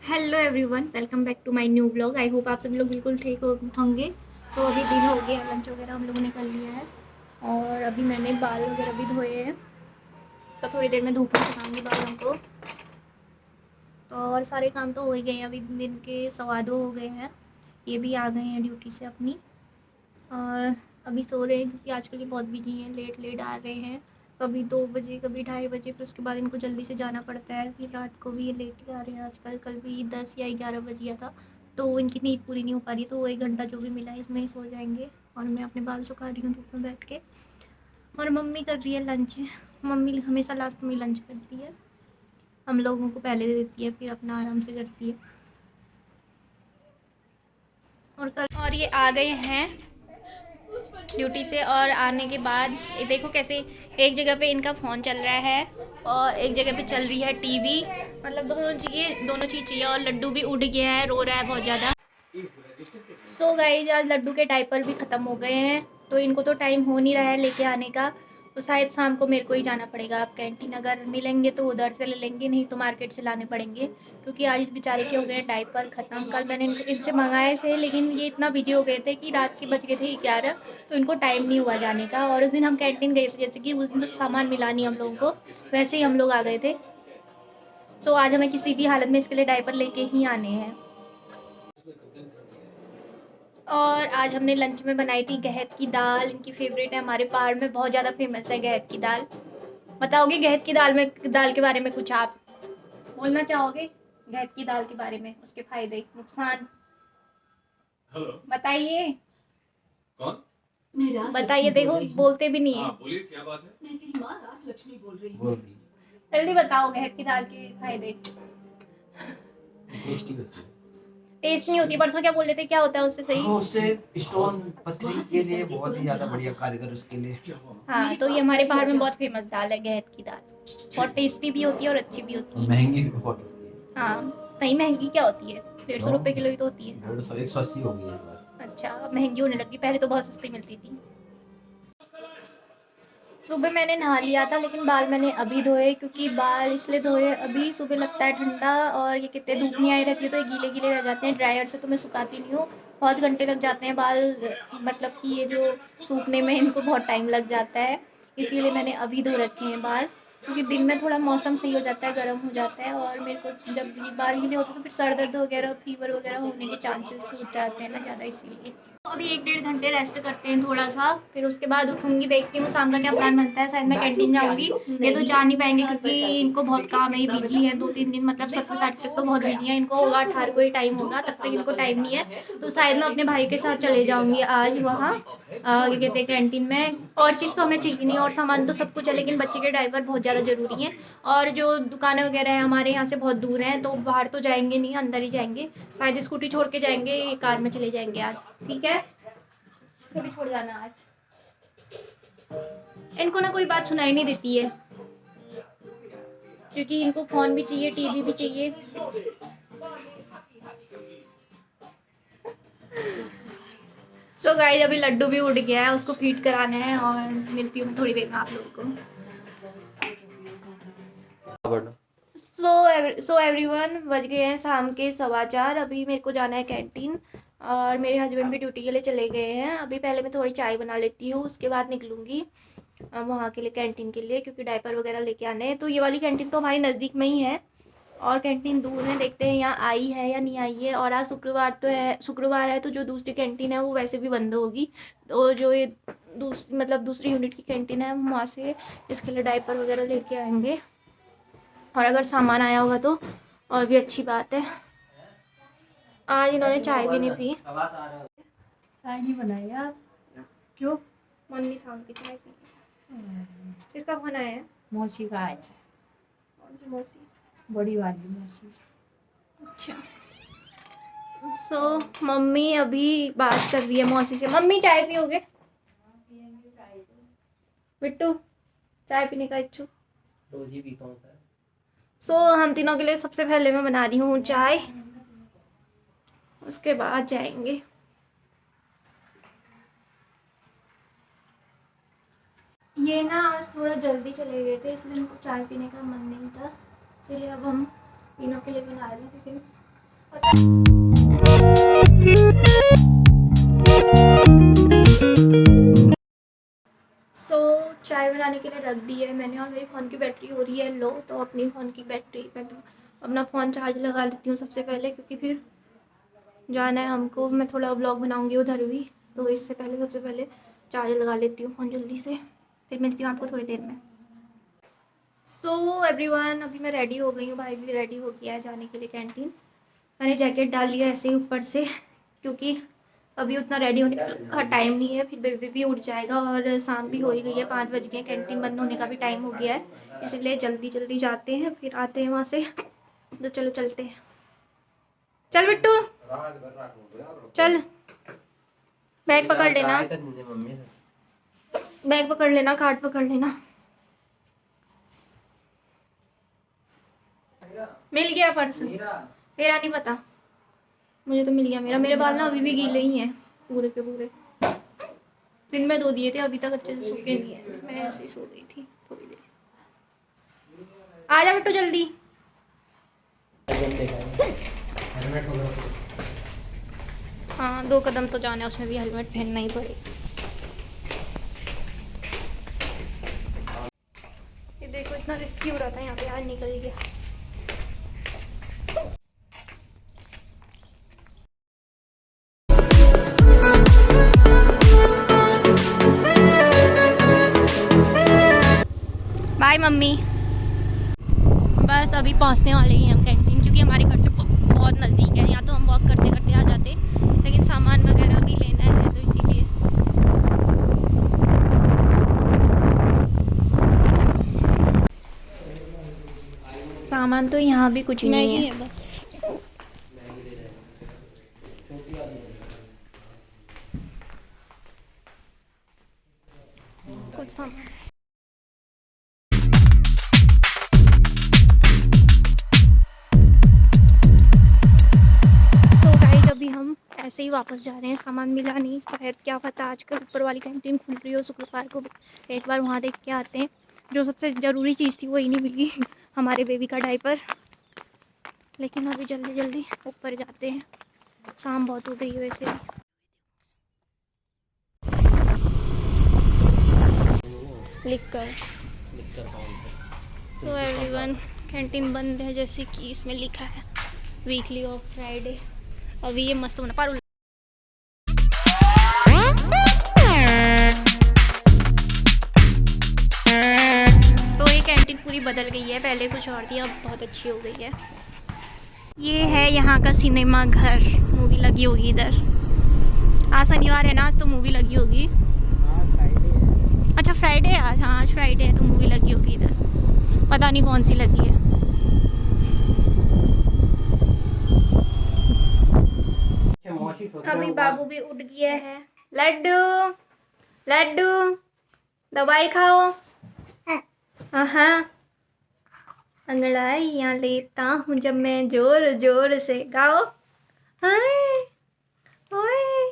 Hello everyone, welcome back to my new blog. I hope आप सभी लोग बिल्कुल ठीक होंगे। तो अभी दिन हो गया, लंच वगैरह हम लोगों ने कर लिया है और अभी मैंने बाल वगैरह भी धोए हैं। तो थोड़ी देर में धूप में सुखाऊंगी बालों को। तो और सारे काम तो हो ही गए हैं, अभी दिन के 2:15 हो गए हैं। ये भी आ गए हैं ड्यूटी से अपनी और अभी सो रहे हैं क्योंकि आजकल ये बहुत बिजी हैं, लेट लेट आ रहे हैं। कभी 2 बजे, कभी 2:30 बजे, फिर उसके बाद इनको जल्दी से जाना पड़ता है। फिर रात को भी ये लेट ही आ रहे हैं आजकल। कल भी 10 या 11 बज गया था। तो इनकी नींद पूरी नहीं हो पा रही, तो वो 1 घंटा जो भी मिला है इसमें ही सो जाएंगे। और मैं अपने बाल सुखा रही हूँ धूप में बैठ के। और मम्मी कर रही है लंच। मम्मी हमेशा लास्ट में लंच करती है, हम लोगों को पहले दे देती है, फिर अपना आराम से करती है। और ये आ गए हैं ड्यूटी से और आने के बाद ये देखो कैसे एक जगह पे इनका फ़ोन चल रहा है और एक जगह पे चल रही है टीवी। मतलब दोनों चीज़ चाहिए। और लड्डू भी उड़ गया है, रो रहा है बहुत ज़्यादा। सो गाइस, आज लड्डू के डायपर भी ख़त्म हो गए हैं, तो इनको तो टाइम हो नहीं रहा है लेके आने का। तो शायद शाम को मेरे को ही जाना पड़ेगा। अब कैंटीन अगर मिलेंगे तो उधर से ले लेंगे, नहीं तो मार्केट से लाने पड़ेंगे। क्योंकि आज इस बेचारे के हो गए डायपर ख़त्म। कल मैंने इनसे मंगाए थे, लेकिन ये इतना बिजी हो गए थे कि रात के बज गए थे 11। तो इनको टाइम नहीं हुआ जाने का। और उस दिन हम कैंटीन गए थे, जैसे कि उस दिन तक सामान मिला नहीं हम लोगों को, वैसे ही हम लोग आ गए थे। सो आज हमें किसी भी हालत में इसके लिए डायपर लेके ही आने हैं। और आज हमने लंच में बनाई थी गहत की दाल। इनकी फेवरेट है, हमारे पहाड़ में बहुत ज़्यादा फेमस है गहत की दाल। बताओगे गहत की दाल के बारे में कुछ आप बोलना चाहोगे? गहत की दाल के बारे में, उसके फायदे नुकसान बताइए। कौन? बताइए, देखो बोलते भी नहीं है। बोलिए क्या बात है। मैं तेरी माँ राजलक्ष्मी बोल रही हूँ। जल्दी बताओ गहत की दाल के फायदे। टेस्टी होती है। टेस्ट नहीं होती, परसों क्या बोल रहे थे, क्या होता है उससे सही? हाँ, उससे स्टोन पथरी के लिए बहुत ही ज्यादा बढ़िया कारगर उसके लिए। हाँ, तो ये हमारे पहाड़ में बहुत फेमस दाल है गहत की दाल। बहुत टेस्टी भी होती है और अच्छी भी होती है। महंगी भी बहुत होती है। हाँ, नहीं महंगी क्या होती है, 150 रुपए किलो ही तो होती है। 150 180 हो गई है इस बार। अच्छा, अब महंगी होने लगी, पहले तो बहुत सस्ती मिलती थी। सुबह मैंने नहा लिया था, लेकिन बाल मैंने अभी धोए, क्योंकि बाल इसलिए धोए अभी, सुबह लगता है ठंडा और ये कितने धूप नहीं आई रहती है तो ये गीले गीले रह जाते हैं। ड्रायर से तो मैं सुखाती नहीं हूँ, बहुत घंटे लग जाते हैं बाल, मतलब कि ये जो सूखने में इनको बहुत टाइम लग जाता है। इसीलिए मैंने अभी धो रखे हैं बाल, क्योंकि दिन में थोड़ा मौसम सही हो जाता है, गर्म हो जाता है। और मेरे को जब ये बाल गीले होते हैं तो फिर सर दर्द वगैरह, फीवर वगैरह होने के चांसेस हो जाते हैं ना ज़्यादा, इसीलिए। तो अभी 1 डेढ़ घंटे रेस्ट करते हैं थोड़ा सा, फिर उसके बाद उठूंगी, देखती हूँ शाम का क्या प्लान बनता है। शायद मैं कैंटीन जाऊंगी। ये तो जा नहीं पाएंगे क्योंकि इनको बहुत काम है, ये बिजी है 2-3 दिन, मतलब 17 तारीख तक तो बहुत बिजी है। इनको होगा 18 को ही टाइम होगा, तब तक इनको टाइम नहीं है। तो शायद मैं अपने भाई के साथ चले जाऊंगी आज वहाँ, क्या कहते हैं, कैंटीन में। और चीज़ तो हमें चाहिए नहीं, और सामान तो सब कुछ है, लेकिन बच्चे के ड्राइवर बहुत ज़्यादा ज़रूरी हैं। और जो दुकानें वगैरह हैं हमारे यहाँ से बहुत दूर हैं, तो बाहर तो जाएंगे नहीं, अंदर ही जाएंगे। शायद स्कूटी छोड़ के जाएंगे, कार में चले जाएंगे आज। ठीक है, स्कूटी छोड़ जाना आज। इनको ना कोई बात सुनाई नहीं देती है, क्योंकि इनको फोन भी चाहिए, टीवी भी चाहिए। सो गाइस, अभी लड्डू भी उड़ गया है, उसको फीड कराना है और मिलती हूँ मैं थोड़ी देर में आप लोगों को। सो एवरीवन, बज गए हैं शाम के 4:15। अभी मेरे को जाना है कैंटीन और मेरे हस्बैंड भी ड्यूटी के लिए चले गए हैं। अभी पहले मैं थोड़ी चाय बना लेती हूँ, उसके बाद निकलूँगी वहाँ के लिए, कैंटीन के लिए, क्योंकि डायपर वगैरह लेके आने हैं। तो ये वाली कैंटीन तो हमारी नज़दीक में ही है और कैंटीन दूर है, देखते हैं यहाँ आई है या नहीं आई है। और आज शुक्रवार तो है, शुक्रवार है, तो जो दूसरी कैंटीन है वो वैसे भी बंद होगी। तो जो ये मतलब दूसरी यूनिट की कैंटीन है, हम वहाँ से इसके लिए डायपर वगैरह लेके आएंगे। और अगर सामान आया होगा तो और भी अच्छी बात है। आज इन्होंने चाय भी नहीं पी। चाय नहीं बनाई आज। क्यों? मन नहीं था उनकी चाय पी। किसका फोन आया है? मौसी का आया। कौन सी मौसी? बड़ी वाली मौसी। अच्छा। मम्मी अभी बात कर रही है मौसी से। मम्मी चाय पियोगे? बिट्टू, चाय पीने का इच्छुक? रोज ही पीता हूँ सर। हम तीनों के लिए सबसे पहले मैं बना रही हूँ चाय, उसके बाद जाएंगे। ये ना आज थोड़ा जल्दी चले गए थे, इसलिए उनको चाय पीने का मन नहीं था, इसलिए अब हम तीनों के लिए बना रहे हैं। लेकिन चाय बनाने के लिए रख दी है मैंने और मेरे फ़ोन की बैटरी हो रही है लो, तो अपनी फ़ोन की बैटरी मैं अपना फ़ोन चार्ज लगा लेती हूँ सबसे पहले, क्योंकि फिर जाना है हमको। मैं थोड़ा व्लॉग बनाऊँगी उधर भी, तो इससे पहले सबसे पहले चार्ज लगा लेती हूँ फ़ोन जल्दी से। फिर मिलती हूँ आपको थोड़ी देर में। एवरीवन, अभी मैं रेडी हो गई हूँ, भाई भी रेडी हो गया है जाने के लिए कैंटीन। मैंने जैकेट डाल लिया ऐसे ही ऊपर से, क्योंकि अभी उतना रेडी होने का टाइम नहीं है, फिर बेबी भी उठ जाएगा और शाम भी हो ही गई है, 5 बज गए, कैंटीन बंद होने का भी टाइम हो गया है, इसलिए जल्दी जल्दी जाते हैं, फिर आते हैं वहाँ से। तो चलो चलते हैं। चल बिट्टू, चल बैग पकड़ लेना, बैग पकड़ लेना, कार्ड पकड़ लेना। मिल गया पर्स? तेरा नहीं पता, मुझे तो मिल गया मेरा। मेरे बाल ना अभी भी गीले ही हैं पूरे के पूरे, दिन में धो दिए थे, अभी तक अच्छे से सूखे नहीं है। मैं ऐसे ही सो गई थी थोड़ी देर। आ जा बिट्टू जल्दी। हाँ 2 कदम तो जाना है, उसमें भी हेलमेट पहनना ही पड़ेगा। ये देखो इतना रिस्की हो रहा था यहाँ पे, आज निकल गया। Bye mummy. बस अभी पहुंचने वाले ही हैं हम कैंटीन, क्योंकि हमारे घर से बहुत नज़दीक है। यहाँ तो हम वॉक करते करते आ जाते, लेकिन सामान वगैरह भी लेना है, तो इसीलिए। सामान तो यहाँ भी कुछ नहीं है बस। कुछ सामान अभी हम ऐसे ही वापस जा रहे हैं, सामान मिला नहीं, शायद क्या पता आजकल ऊपर वाली कैंटीन खुल रही हो शुक्रवार को, एक बार वहाँ देख के आते हैं। जो सबसे ज़रूरी चीज़ थी वही नहीं मिली, हमारे बेबी का डायपर। लेकिन अभी जल्दी जल्दी ऊपर जाते हैं, शाम बहुत हो गई है वैसे भी। लिख कर तो एवरीवन, कैंटीन बंद है जैसे कि इसमें लिखा है, वीकली ऑफ फ्राइडे। अभी ये मस्त बना पारू। ये कैंटीन पूरी बदल गई है, पहले कुछ और थी, अब बहुत अच्छी हो गई है। ये है यहाँ का सिनेमा घर, मूवी लगी होगी इधर। आज शनिवार है ना, आज तो मूवी लगी होगी। अच्छा फ्राइडे है आज, हाँ आज फ्राइडे है तो मूवी लगी होगी इधर, पता नहीं कौन सी लगी है। अभी बाबू भी उठ गया है। लड्डू लड्डू दवाई खाओ। हाँ अंगड़ाइयाँ लेता हूँ जब मैं जोर जोर से, गाओ। ओए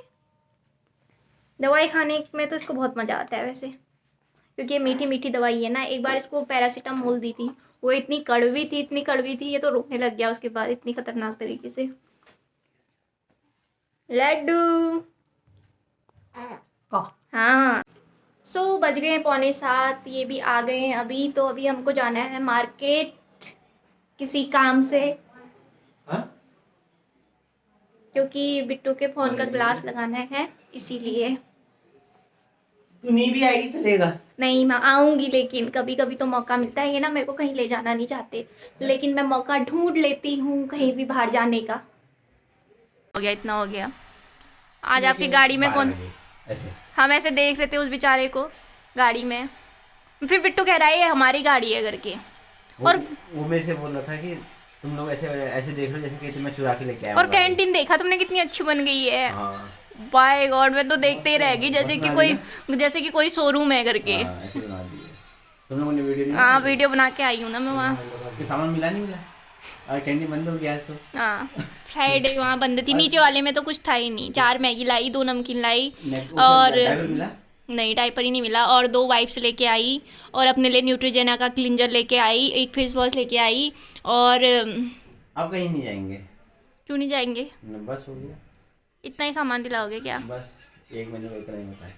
दवाई खाने में तो इसको बहुत मज़ा आता है वैसे, क्योंकि ये मीठी मीठी दवाई है ना। एक बार इसको पैरासीटामोल दी थी, वो इतनी कड़वी थी, इतनी कड़वी थी, ये तो रोने लग गया उसके बाद, इतनी खतरनाक तरीके से। लड्डू हाँ। बज गए 6:45, ये भी आ गए हैं अभी। तो अभी हमको जाना है मार्केट किसी काम से, क्योंकि बिट्टू के फ़ोन का ग्लास लगाना है, इसीलिए। तू नहीं भी आएगी चलेगा? नहीं मैं आऊँगी, लेकिन कभी कभी तो मौका मिलता है, ये ना मेरे को कहीं ले जाना नहीं चाहते, लेकिन मैं मौका ढूंढ लेती हूँ कहीं भी बाहर जाने का। हो गया, इतना हो गया। आज आपकी गाड़ी में कौन? ऐसे हम ऐसे देख रहे थे उस बेचारे को गाड़ी में, फिर बिट्टू कह रहा है ये हमारी गाड़ी है करके। और वो मेरे से बोल रहा था कि तुम लोग ऐसे ऐसे देख रहे हो जैसे कि मैं चुरा के लेके आया। और कैंटीन देखा तुमने कितनी अच्छी बन गई है। हाँ। बाय गॉड, मैं तो देखते ही रह गई जैसे कि कोई शोरूम है करके। ऐसे बना दिए तुम लोगों ने वीडियो नहीं? हाँ वीडियो बना के आई हूँ ना मैं वहाँ। सामान मिला नहीं मिला? और कैंटीन बंद हो गया आज तो। हाँ फ्राइडे वहाँ बंद थी, नीचे वाले में तो कुछ था ही नहीं। 4 मैगी लाई, 2 नमकीन लाई, और नहीं डायपर ही नहीं मिला, और 2 वाइप्स लेके आई, और अपने लिए न्यूट्रीजेना का क्लिंजर लेके आई, एक फेस वॉश लेके आई, और अब कहीं नहीं जाएंगे। क्यों नहीं जाएंगे? बस हो गया, इतना ही सामान दिलाओगे क्या? बस 1 महीने में इतना ही होता है।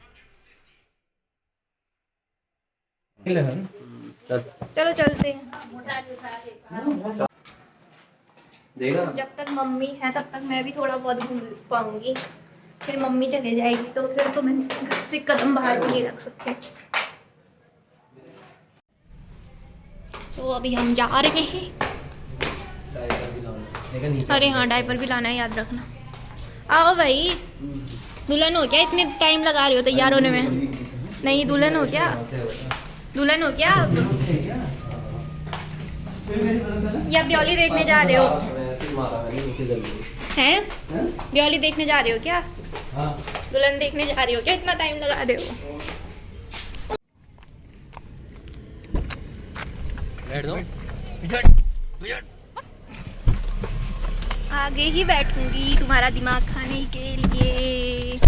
चलो चलते हैं। देखा जब तक मम्मी है तब तक मैं भी थोड़ा बहुत घूम पाऊंगी, फिर मम्मी चले जाएगी तो फिर तो मैं घर से कदम बाहर भी नहीं रख सकते। तो अभी हम जा रहे हैं। अरे हाँ, डायपर भी लाना है, याद रखना। आओ भाई, दुल्हन हो क्या? इतने टाइम लगा रहे हो तैयार होने में? नहीं, दुल्हन हो क्या? दुल्हन हो क्या अब? या ब्योली देखने जा रहे हो? हैं? ब्योली देखने जा रहे हो क्या? दुल्हन देखने जा रहे हो क्या? इतना टाइम लगा रहे हो? आगे ही बैठूंगी तुम्हारा दिमाग खाने के लिए।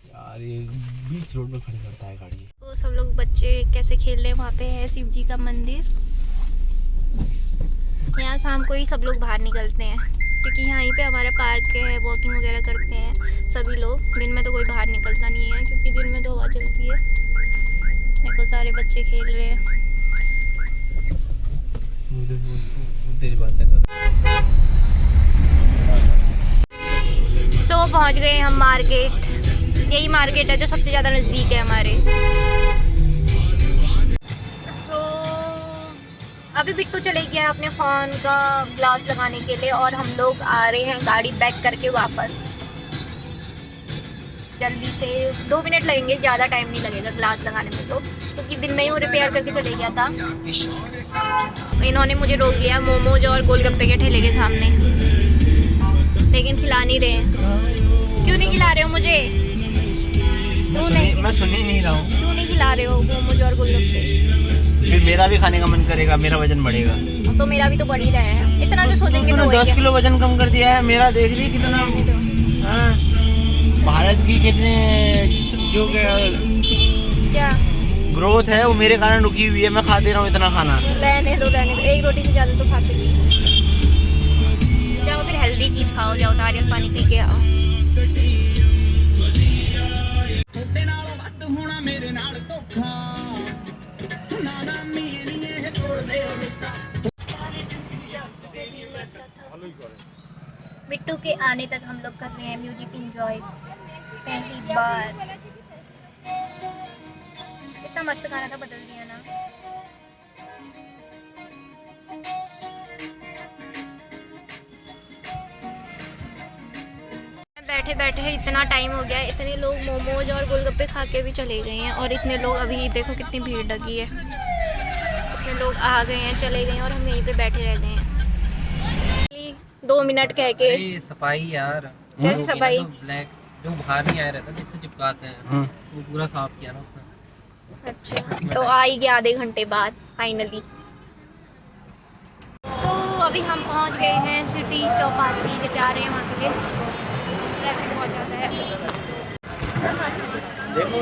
यार ये बीच रोड में खड़ी करता है गाड़ी। तो सब लोग बच्चे कैसे खेल रहे हैं, वहाँ पे है शिव जी का मंदिर। यहाँ शाम को ही सब लोग बाहर निकलते हैं क्योंकि यहीं पे हमारा पार्क है, वॉकिंग वगैरह करते हैं सभी लोग। दिन में तो कोई बाहर निकलता नहीं है क्योंकि दिन में तो हवा चलती है। देखो सारे बच्चे खेल रहे हैं। तेरी बातें कर। सो पहुँच गए हम मार्केट। यही मार्केट है जो सबसे ज़्यादा नज़दीक है हमारे। अभी बिट्टू चले गया अपने फ़ोन का ग्लास लगाने के लिए और हम लोग आ रहे हैं गाड़ी बैक करके वापस। जल्दी से 2 मिनट लगेंगे, ज़्यादा टाइम नहीं लगेगा ग्लास लगाने में तो, क्योंकि दिन में ही वो रिपेयर करके चले गया था। इन्होंने मुझे रोक लिया मोमोज और गोलगप्पे के ठेले के सामने, लेकिन खिला नहीं रहे। क्यों नहीं खिला रहे हो मुझे? क्यों नहीं? मैं सुन ही नहीं रहा हूँ। क्यों नहीं खिला रहे हो मोमोज और गोलगप्पे? फिर मेरा भी खाने का मन करेगा, मेरा वजन बढ़ेगा। तो मेरा भी तो बढ़ ही रहा है, इतना जो सोचेंगे तो 10 किलो वजन कम कर दिया है मेरा, देख रही कितना। हाँ, भारत की कितने जो क्या ग्रोथ है वो मेरे कारण रुकी हुई है। मैं खा दे रहा हूँ इतना खाना। रहने दो, एक रोटी से ज़्यादा तो खाते नहीं हो। जाओ फिर हेल्दी चीज़ खाओ, जाओ नारियल पानी पी के आओ। बिट्टू के आने तक हम लोग कर रहे हैं म्यूजिक एंजॉय पहली बार। इतना मस्त गाना था, बदल दिया ना। बैठे बैठे इतना टाइम हो गया, इतने लोग मोमोज और गोलगप्पे खा के भी चले गए हैं और इतने लोग अभी देखो कितनी भीड़ लगी है। कितने लोग आ गए हैं, चले गए हैं और हम यहीं पे बैठे रह गए हैं 2 मिनट कह के। सफाई यार, कैसी सफाई? ब्लैक जो बाहर नहीं आया रहता जिससे चिपकाते हैं वो पूरा साफ किया ना उसने। अच्छा, तो आ ही गया आधे घंटे बाद फाइनली। तो अभी हम पहुंच गए हैं सिटी चौपाटी के, जा रहे हैं वहाँ के लिए। ट्रैफिक बहुत ज़्यादा है। देखो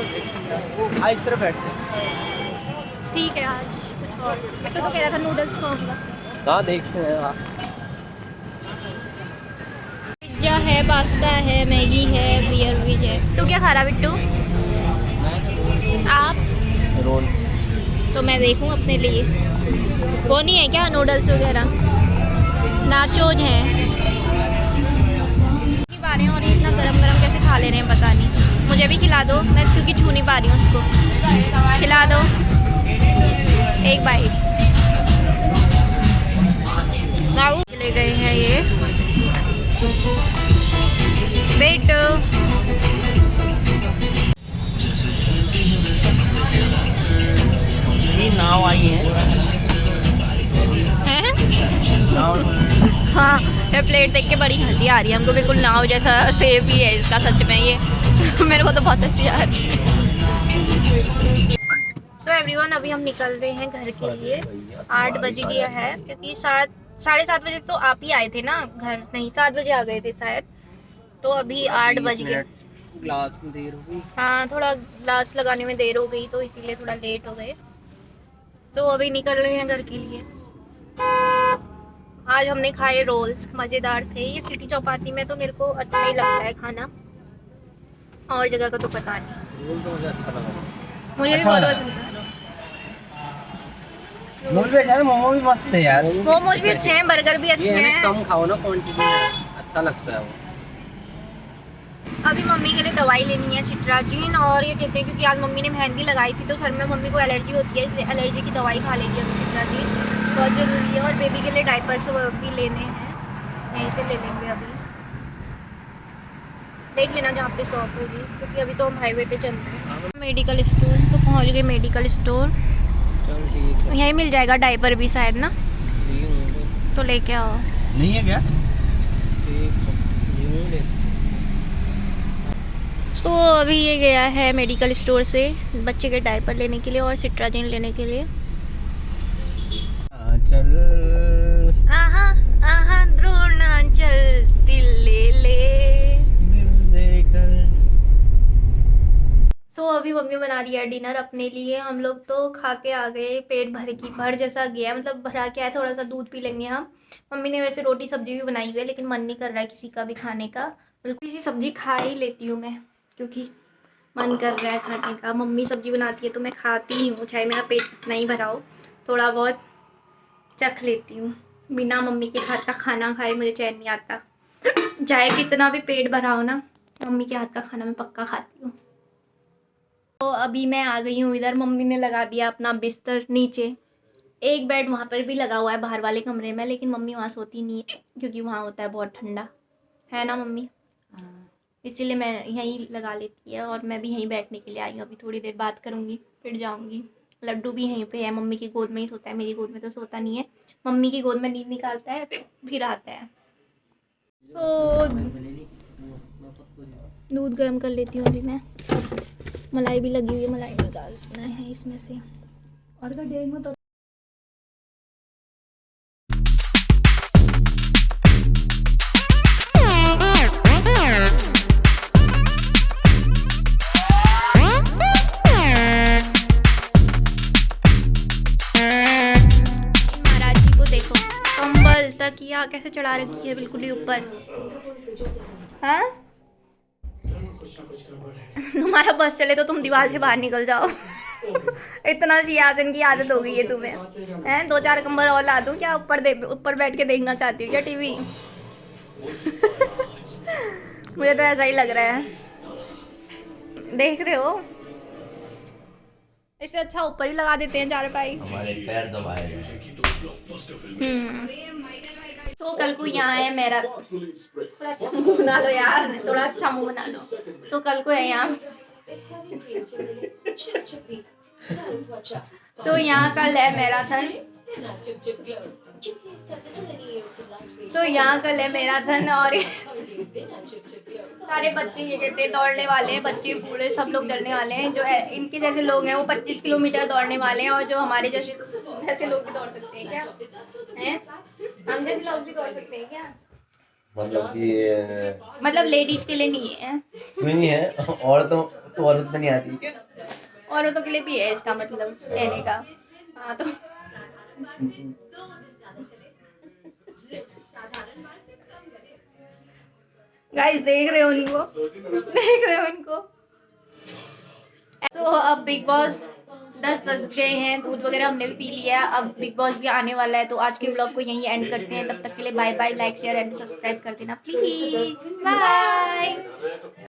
इस तरफ बैठते हैं। ठीक है, आज कुछ और तो कह रहा था नूडल्स खाऊंगा। हाँ देखते हैं। पिज्ज़ा है, पास्ता है, मैगी है, बियर विज है। तू क्या खा रहा बिट्टू? आप? रोल। तो मैं देखूं अपने लिए। वो नहीं है क्या नूडल्स वगैरह? नाचोज हैं। खा रहे हैं और इतना गरम गरम कैसे खा ले रहे हैं पता नहीं। मुझे भी खिला दो, मैं क्योंकि छू नहीं पा रही हूँ उसको। खिला दो एक बाइट। ले गए हैं ये बेटो। नाव आई है। हाँ, ये प्लेट देख के बड़ी हंसी आ रही है हमको, बिल्कुल नाव जैसा सेब ही है इसका सच में ये। मेरे को तो बहुत हंसी आ रही है। सो एवरीवन, अभी हम निकल रहे हैं घर के लिए। 8 बज गया है क्योंकि 7:30 बजे तो आप ही आए थे ना घर, नहीं 7 बजे आ गए थे शायद, तो अभी 8 बज गए। ग्लास में देर हो गई। हाँ, थोड़ा ग्लास लगाने में देर हो गई तो इसीलिए थोड़ा लेट हो गए। तो अभी निकल रहे हैं घर के लिए। आज हमने खाए रोल्स, मज़ेदार थे। ये सिटी चौपाटी में तो मेरे को अच्छा ही लगता है खाना, और जगह का तो पता नहीं। रोल तो मुझे अच्छा लगा। मुझे भी अच्छा बहुत लगा। पसंद था। मोमो भी यार, मोमो भी मस्त है यार। मोमोज भी अच्छे हैं, बर्गर भी अच्छे ये है ना, हैं। कम खाओ ना क्वांटिटी में, अच्छा लगता है वो। अभी मम्मी के लिए दवाई लेनी है सिट्राजिन, और ये कहते हैं क्योंकि आज मम्मी ने मेहंदी लगाई थी तो सर में मम्मी को एलर्जी होती है, इसलिए एलर्जी की दवाई खा लेगी अभी। सिट्राजिन बहुत ज़रूरी है, और बेबी के लिए डायपर्स भी लेने हैं, यहीं से ले लेंगे अभी। देख लेना जहाँ पे स्टॉप होगी, क्योंकि अभी तो हम हाईवे पे चल रहे हैं। मेडिकल स्टोर तो पहुँच गए। मेडिकल स्टोर चल ठीक है। यहीं मिल जाएगा डायपर भी शायद ना, लिए होंगे। तो लेके आओ। नहीं है क्या? ठीक है, लिए होंगे। तो अभी ये गया है मेडिकल स्टोर से बच्चे के डायपर लेने के लिए और सिट्राजिन लेने के लिए। चल आहा आहा द्रोणांचल दिल ले ले। दिल देकर। सो अभी मम्मी बना रही है डिनर अपने लिए। हम लोग तो खा के आ गए, पेट भर जैसा गया, मतलब भरा के आया, थोड़ा सा दूध पी लेंगे हम। मम्मी ने वैसे रोटी सब्जी भी बनाई हुई है, लेकिन मन नहीं कर रहा है किसी का भी खाने का। बिल्कुल सी सब्जी खा ही लेती हूँ मैं, क्योंकि मन कर रहा है खाने का। मम्मी सब्जी बनाती है तो मैं खाती ही हूँ, चाहे मेरा पेट कितना ही भरा हो, थोड़ा बहुत चख लेती हूँ। बिना मम्मी के हाथ का खाना खाए मुझे चैन नहीं आता। चाहे कितना भी पेट भरा हो ना, मम्मी के हाथ का खाना मैं पक्का खाती हूँ। तो अभी मैं आ गई हूँ इधर। मम्मी ने लगा दिया अपना बिस्तर नीचे। एक बेड वहाँ पर भी लगा हुआ है बाहर वाले कमरे में, लेकिन मम्मी वहाँ सोती नहीं है क्योंकि वहाँ होता है बहुत ठंडा, है ना मम्मी? इसीलिए मैं यहीं लगा लेती है, और मैं भी यहीं बैठने के लिए आई हूँ। अभी थोड़ी देर बात करूँगी फिर जाऊँगी। लड्डू भी यहीं पे है, मम्मी की गोद में ही सोता है, मेरी गोद में तो सोता नहीं है। मम्मी की गोद में नींद निकालता है फिर आता है। सो दूध गर्म कर लेती हूँ अभी मैं। मलाई भी लगी हुई है, मलाई निकालना है इसमें से। और का डेग में तो महाराज जी को देखो, कंबल तकिया कैसे चढ़ा रखी है बिल्कुल ही ऊपर। हाँ तुम्हारा बस चले तो तुम दीवार से बाहर निकल जाओ। इतना सिंहासन की आदत हो गई है तुम्हें, हैं? 2-4 कंबल और ला दूं क्या? ऊपर बैठ के देखना चाहती हूँ क्या टीवी? मुझे तो ऐसा ही लग रहा है, देख रहे हो? इससे अच्छा ऊपर ही लगा देते हैं चारपाई। हमारे पैर दबाए। तो कल को यहाँ है मेरा, थोड़ा अच्छा मुंह बना लो यार, थोड़ा अच्छा मुंह बना लो। तो कल को है यहाँ, तो यहाँ कल है मैराथन। सो यहाँ कल है मैराथन, और सारे बच्चे ये कहते हैं दौड़ने वाले हैं, बच्चे बूढ़े सब लोग दौड़ने वाले हैं। जो इनके जैसे लोग हैं वो 25 किलोमीटर दौड़ने वाले हैं, और जो हमारे जैसे लोग भी दौड़ सकते हैं क्या? हैं? हम जैसे लोग भी दौड़ सकते हैं क्या? मतलब लेडीज के लिए नहीं है। क्यों नहीं है? औरतों तो औरत में नहीं आती क्या? औरतों के लिए भी है इसका मतलब कहने का। हाँ तो गाइस देख रहे हो उनको, देख रहे हो इनको। सो अब बिग बॉस 10 बज गए हैं, दूध वगैरह हमने भी पी लिया है। अब बिग बॉस भी आने वाला है, तो आज के व्लॉग को यहीं एंड करते हैं। तब तक के लिए bye bye. Like share and subscribe कर देना प्लीज। बाय।